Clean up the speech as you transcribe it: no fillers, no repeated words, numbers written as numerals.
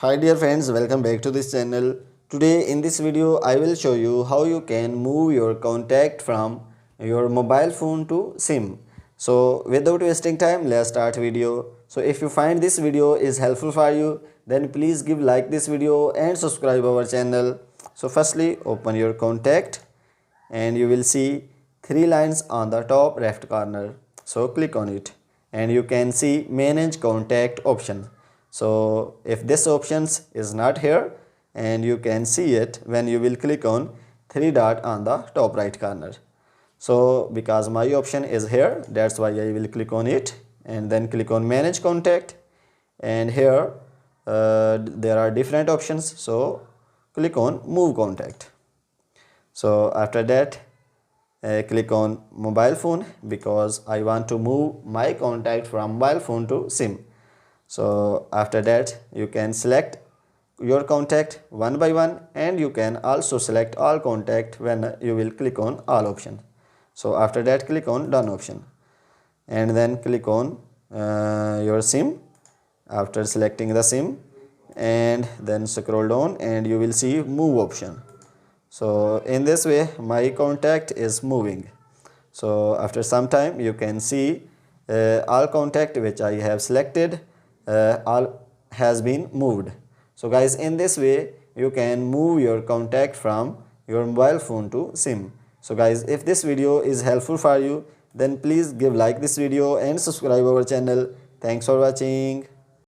Hi dear friends, welcome back to this channel. Today in this video I will show you how you can move your contact from your mobile phone to SIM. So without wasting time, let's start video. So if you find this video is helpful for you, then please give like this video and subscribe our channel. So firstly, open your contact and you will see three lines on the top left corner. So click on it and you can see manage contact option. So if this options is not here, and you can see it when you will click on three dot on the top right corner. So because my option is here, that's why I will click on it and then click on manage contact. And here there are different options, so click on move contact. So after that, click on mobile phone because I want to move my contact from mobile phone to SIM. So after that, you can select your contact one by one, and you can also select all contact when you will click on all option. So after that, click on done option and then click on your SIM after selecting the SIM, and then scroll down and you will see move option. So in this way my contact is moving. So after some time you can see all contact which I have selected all has been moved. So guys, in this way you can move your contact from your mobile phone to SIM. So guys, if this video is helpful for you, then please give like this video and subscribe our channel. Thanks for watching.